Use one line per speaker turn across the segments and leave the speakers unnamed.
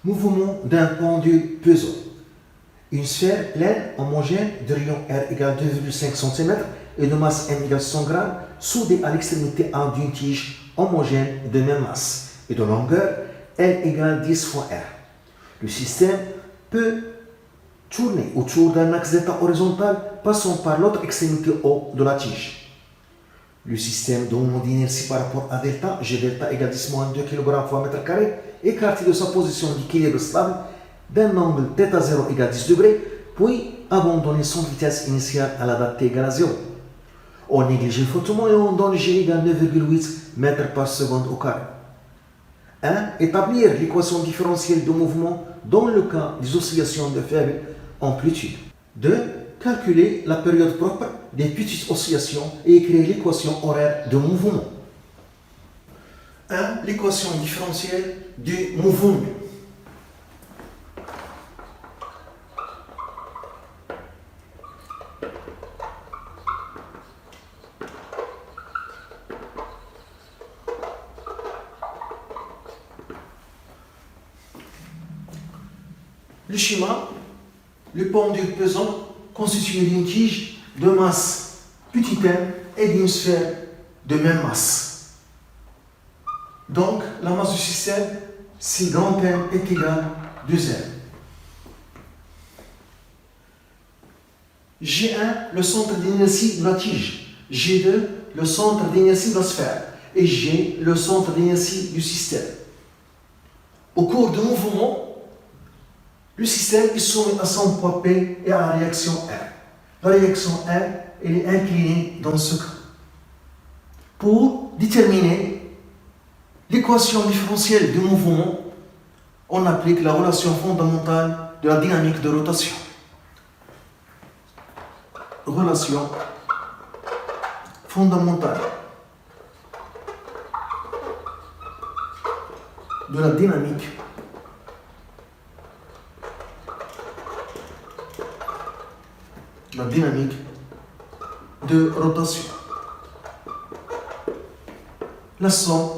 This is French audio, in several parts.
Mouvement d'un pendu pesant. Une sphère pleine, homogène, de rayon R égale 2,5 cm et de masse M égale 100 g, soudée à l'extrémité A d'une tige homogène de même masse et de longueur L égale 10 fois R. Le système peut tourner autour d'un axe d'état horizontal passant par l'autre extrémité O de la tige. Le système de moment d'inertie par rapport à delta, G delta égale 10 moins 2 kg fois mètre carré, écarté de sa position d'équilibre stable d'un angle θ0 égale 10 degrés, puis abandonner son vitesse initiale à la date t égale à 0. On néglige le frottement et on donne G égale 9,8 mètres par seconde au carré. 1. Établir l'équation différentielle de mouvement dans le cas des oscillations de faible amplitude. 2. Calculer la période propre des petites oscillations et écrire l'équation horaire de mouvement. 1. L'équation différentielle du mouvement. Le schéma, le pendule pesant constitué d'une tige de masse petit m et d'une sphère de même masse. Donc, la masse du système, si grand M est égal à 2M. G1, le centre d'inertie de la tige. G2, le centre d'inertie de la sphère. Et G, le centre d'inertie du système. Au cours du mouvement, le système est soumis à son poids P et à la réaction R. La réaction R, elle est inclinée dans ce cas. Pour déterminer l'équation différentielle du mouvement, on applique la relation fondamentale de la dynamique de rotation. Relation fondamentale de la dynamique de rotation. La somme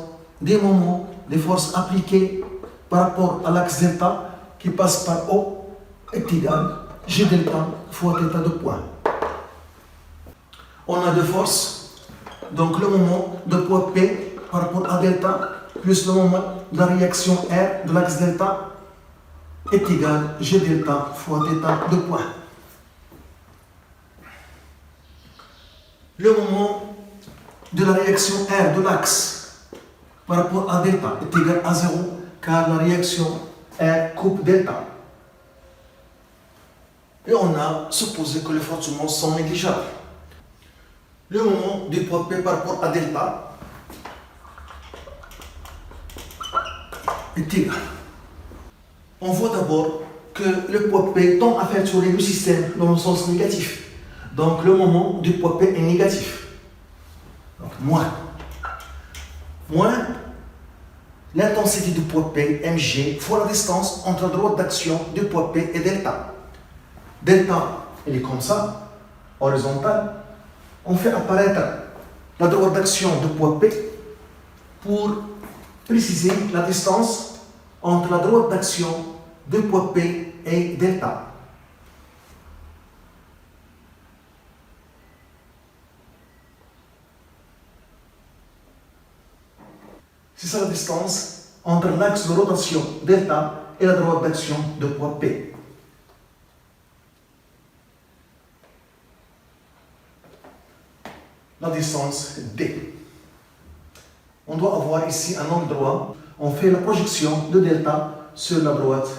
des moments des forces appliquées par rapport à l'axe delta qui passe par O est égale G delta fois θ de point. On a deux forces, donc le moment de poids P par rapport à delta plus le moment de la réaction R de l'axe delta est égal G delta fois θ de point. Le moment de la réaction R de l'axe par rapport à delta est égal à 0 car la réaction R coupe delta. Et on a supposé que les frottements sont négligeables. Le moment du poids P par rapport à delta est égal. On voit d'abord que le poids P tend à faire tourner le système dans le sens négatif. Donc le moment du poids P est négatif. Donc moins l'intensité du poids P, mg, fois la distance entre la droite d'action du poids P et delta. Delta, il est comme ça, horizontal. On fait apparaître la droite d'action du poids P pour préciser la distance entre la droite d'action du poids P et delta. C'est ça la distance entre l'axe de rotation delta et la droite d'action de poids P. La distance D. On doit avoir ici un angle droit. On fait la projection de delta sur la droite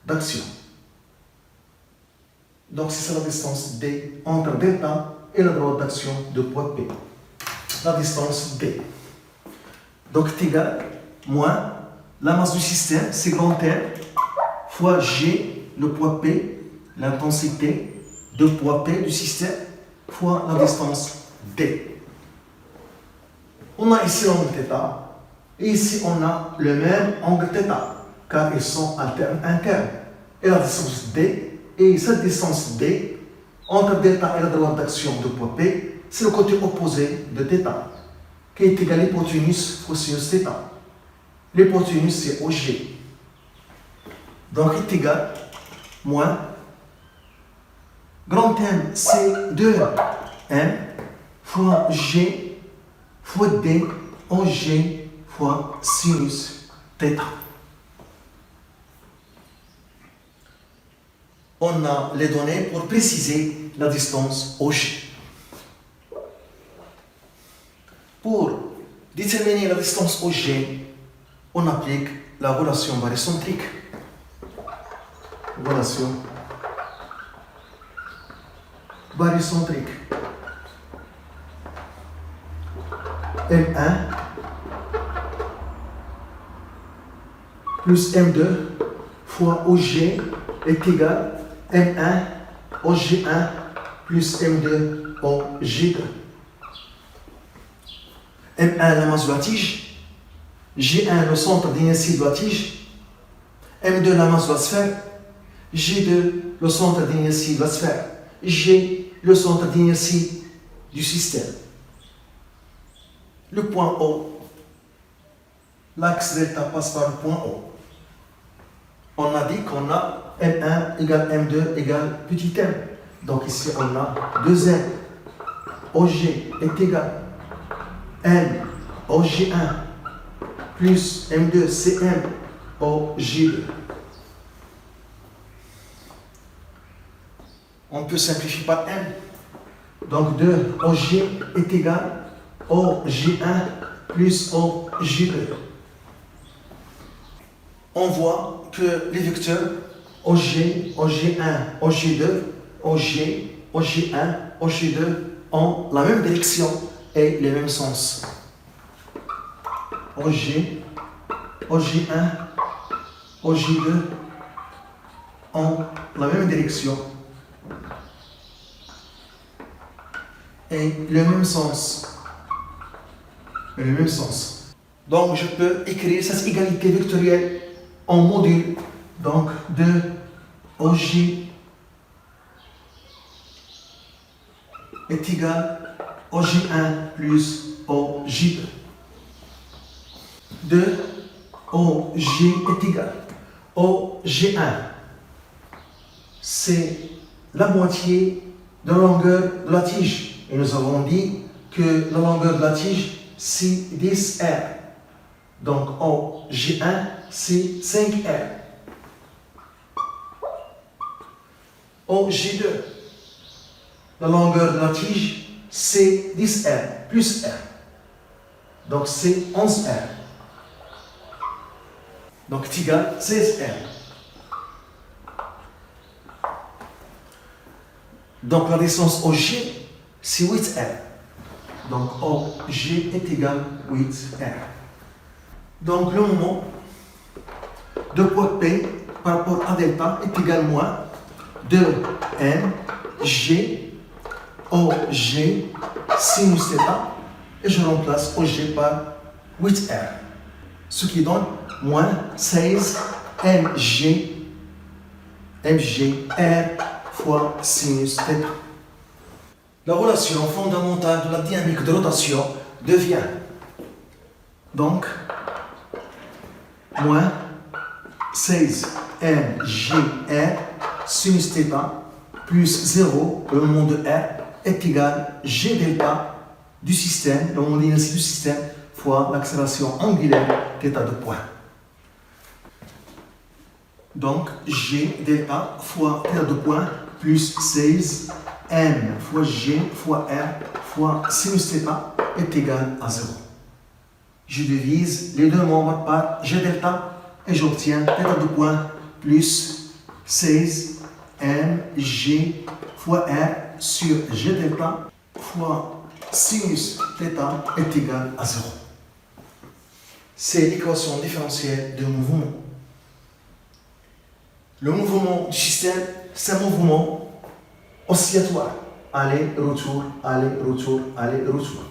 d'action. Donc c'est ça la distance D entre delta et la droite d'action de poids P. La distance D. Donc est égal moins la masse du système, c'est grand R, fois G, le poids P, l'intensité de poids P du système, fois la distance D. On a ici l'angle θ, et ici on a le même angle θ, car ils sont internes. Et la distance D, et cette distance D, entre delta et la droite d'action de poids P, c'est le côté opposé de θ, qui est égal à l'hypoténuse fois sinus θ. L'hypoténuse, c'est OG. Donc, est égal moins grand M, c'est 2M fois G fois D en G fois sinus θ. On a les données pour préciser la distance OG. Pour déterminer la distance OG, on applique la relation barycentrique. Relation barycentrique. M1 plus M2 fois OG est égal à M1 OG1 plus M2 OG2. M1 la masse de la tige, G1 le centre d'inertie de la tige, M2 la masse de la sphère, G2 le centre d'inertie de la sphère, G le centre d'inertie du système. Le point O, l'axe delta passe par le point O. On a dit qu'on a M1 égale M2 égale petit m. Donc ici on a 2m. OG est égal M OG1 plus M2 CM OG2. On peut simplifier par M. Donc 2 OG est égal OG1 plus OG2. On voit que les vecteurs OG, OG1, OG2, OG, OG1, OG2 ont la même direction et les mêmes sens. OG, OG1, OG2 ont la même direction et le même sens. Donc je peux écrire cette égalité vectorielle en module. Donc 2 OG est égal à OG1 plus OG2. 2 OG est égal à OG1. C'est la moitié de la longueur de la tige. Et nous avons dit que la longueur de la tige, c'est 10R. Donc OG1, c'est 5R. OG2, la longueur de la tige, c'est 10R plus R. Donc c'est 11R. Donc c'est égal à 16R. Donc la distance OG, c'est 8R. Donc OG est égal à 8R. Donc le moment de poids P par rapport à delta est égal à moins 2M G OG sinus θ et je remplace OG par 8R. Ce qui donne moins 16 MG R fois sinus θ. La relation fondamentale de la dynamique de rotation devient donc moins 16 MGR sinus θ plus 0, le moment de R est égal à G delta du système, le moment d'inertie du système, fois l'accélération angulaire θ de point. Donc G delta fois θ de point plus 16 M fois G fois R fois sinus θ est égal à 0. Je divise les deux membres par G delta et j'obtiens θ de point plus 16 M G fois R sur G delta fois sinus θ est égal à 0. C'est l'équation différentielle de mouvement. Le mouvement du système, c'est un mouvement oscillatoire. Aller-retour, aller-retour, aller-retour.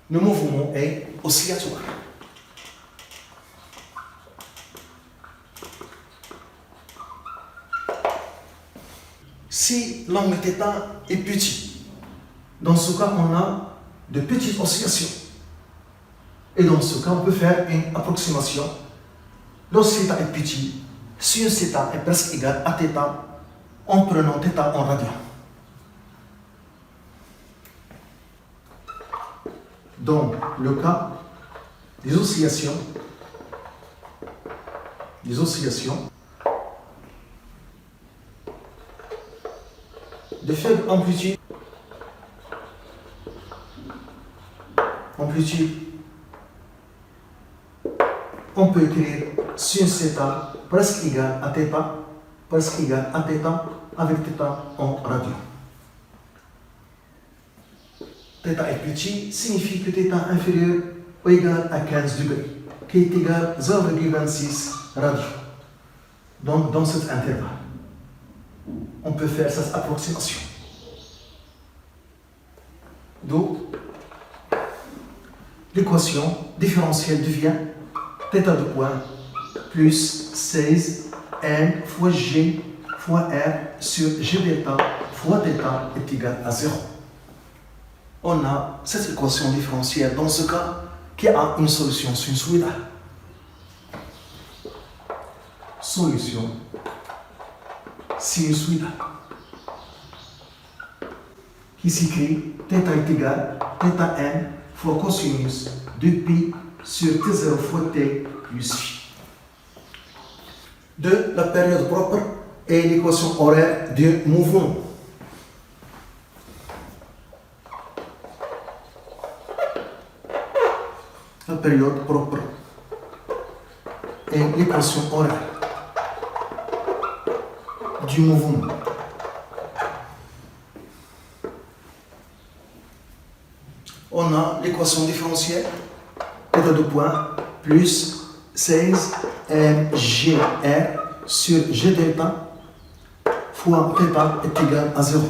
Le mouvement est oscillatoire. Si l'angle θ est petit, dans ce cas, on a de petites oscillations. Et dans ce cas, on peut faire une approximation Lorsque θ est petit, sinus θ est presque égal à θ en prenant θ en radian. Dans le cas des oscillations de faible amplitude, on peut écrire sinus θ presque égal à θ avec θ en radian. Θ est petit signifie que θ inférieur ou égal à 15 degrés, qui est égal à 0,26 radians. Donc, dans cet intervalle, on peut faire cette approximation. Donc, l'équation différentielle devient θ de point plus 16 n fois g fois r sur g delta fois θ est égal à 0. On a cette équation différentielle dans ce cas qui a une solution sinusoïdale. Solution sinusoïdale qui s'écrit θ est égal à θn fois cosinus de pi sur t0 fois t plus phi. De la période propre et l'équation horaire du mouvement. La période propre et l'équation horaire du mouvement. On a l'équation différentielle θ de point plus 16 mgr sur g delta fois θ est égal à 0.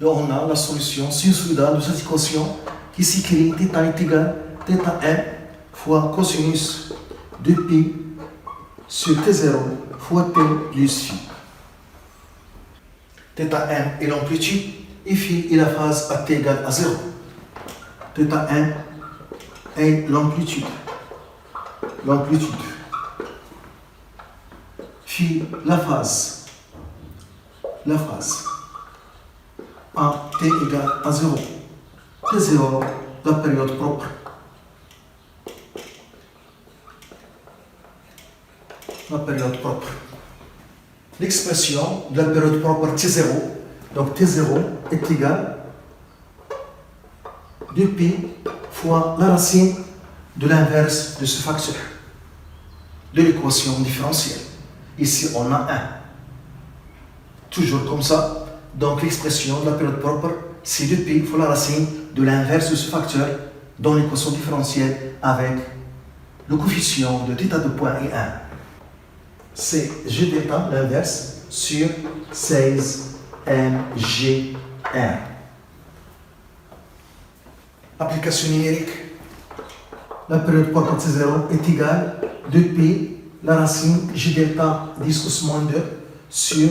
Et on a la solution sinusoïdale de cette équation qui s'écrit θ est égal à θm fois cosinus de pi sur t0 fois t plus phi. θm est l'amplitude et phi est la phase à t égale à 0. θm est l'amplitude. Phi la phase. À t égale à 0. T0 la période propre. L'expression de la période propre T0, donc T0 est égal à 2pi fois la racine de l'inverse de ce facteur de l'équation différentielle. Ici, on a 1. Toujours comme ça. Donc, l'expression de la période propre, c'est 2pi fois la racine de l'inverse de ce facteur dans l'équation différentielle avec le coefficient de θ de point est 1. C'est g delta, l'inverse, sur 16 mgr. Application numérique. La période propre T0 est égale à 2pi la racine g delta 10 pouce moins 2 sur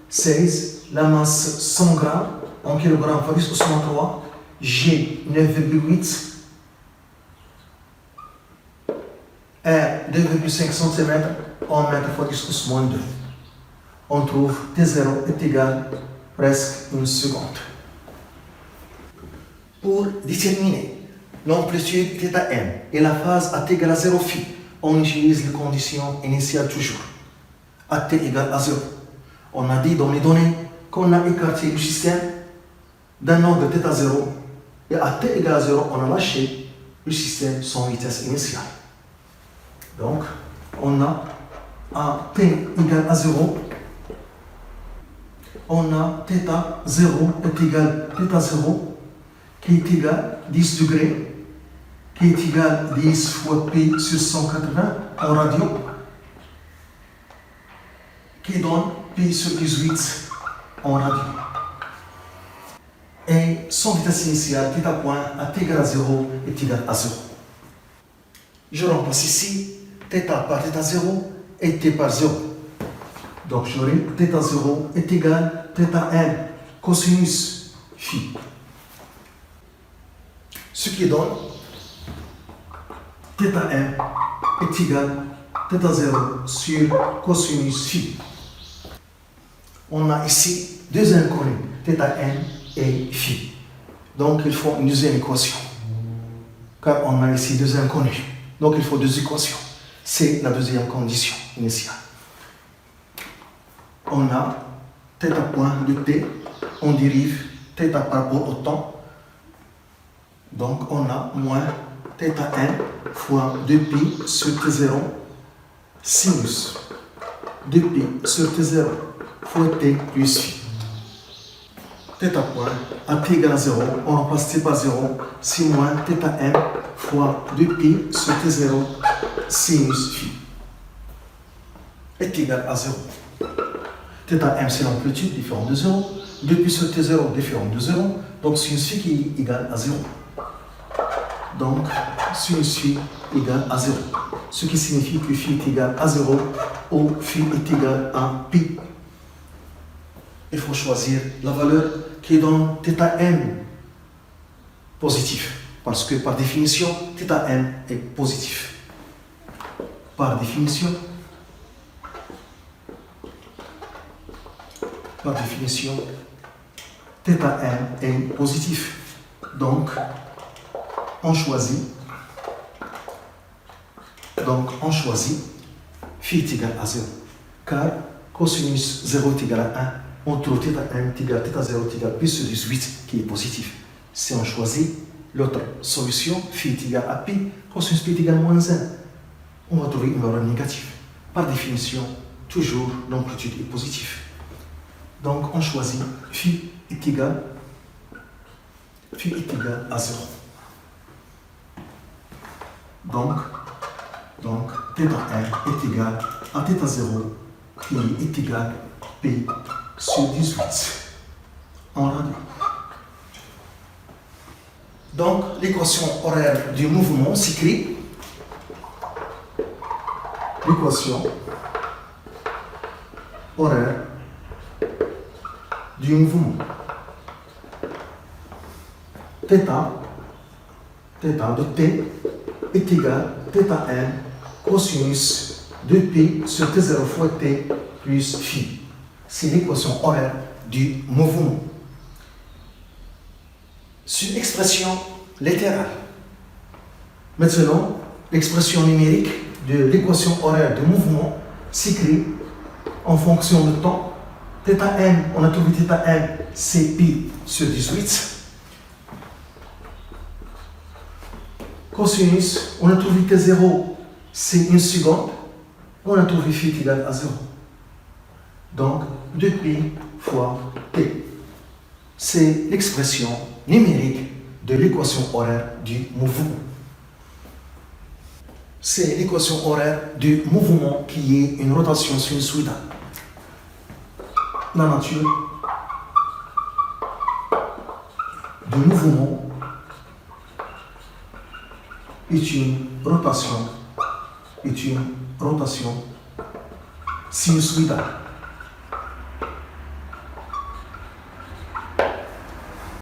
16, la masse 100 grammes en kilogrammes fois 10 pouce moins 3, g 9,8, R 2,5 cm en mètres fois 10 pouce moins 2. On trouve T0 est égal à presque une seconde. Pour déterminer l'amplitude θm et la phase à t égale à 0 phi, on utilise les conditions initiales toujours. À t égale à 0. On a dit dans les données qu'on a écarté le système d'un angle θ0 et à t égale à 0, on a lâché le système sans vitesse initiale. Donc, on a à t égale à 0, on a θ0 est égal à θ0 qui est égal à 10 degrés, qui est égal à 10 fois pi sur 180 en radio, qui donne pi sur 18 en radio. Et son vitesse initiale, θ point, à t égale à 0, est égal à 0. Je remplace ici θ par θ0 et t par 0. Donc j'aurai θ0 est égal à θm cosinus phi. Ce qui donne θ1 est égal à θ0 sur cosinus phi. On a ici deux inconnus, θn et phi. Donc il faut une deuxième équation. Car on a ici deux inconnus. Donc il faut deux équations. C'est la deuxième condition initiale. On a θ point de t, on dérive θ par rapport au temps. Donc on a moins θn fois 2π sur t0 sinus 2π sur t0 fois t plus phi. θ point à t égale à 0, on remplace t par 0, c'est moins θm fois 2π sur t0 sinus phi est égal à 0. θm c'est l'amplitude différente de 0, 2π sur t0 différente de 0, donc sinus phi qui est égal à 0. Donc sinus phi égale à 0, ce qui signifie que phi est égal à 0 ou phi est égal à pi. Il faut choisir la valeur qui est dans θm positif, parce que par définition, θm est positif. Par définition, θm est positif. Donc, on choisit phi est égal à 0, car cosinus 0 est égal à 1. On trouve θm est égal à θ0 est égal à pi sur 18 qui est positif. Si on choisit l'autre solution, phi est égal à pi, cosinus pi est égal à moins 1, on va trouver une valeur négative. Par définition, toujours l'amplitude est positive. Donc on choisit phi est égal à 0. Donc θm est égal à θ0 qui est égal à pi sur 18 en radio. Donc l'équation horaire du mouvement s'écrit l'équation horaire du mouvement. θ de t est égal à θm cosinus 2π sur t0 fois t plus phi. C'est l'équation horaire du mouvement. C'est une expression littérale. Maintenant, l'expression numérique de l'équation horaire du mouvement s'écrit en fonction du temps. θm, on a trouvé θm, c'est pi sur 18. Cosinus, on a trouvé t0, c'est une seconde. On a trouvé phi égal à 0. Donc, 2π fois t. C'est l'expression numérique de l'équation horaire du mouvement. C'est l'équation horaire du mouvement qui est une rotation sinusoïdale. La nature du mouvement est une rotation sinusoïdale.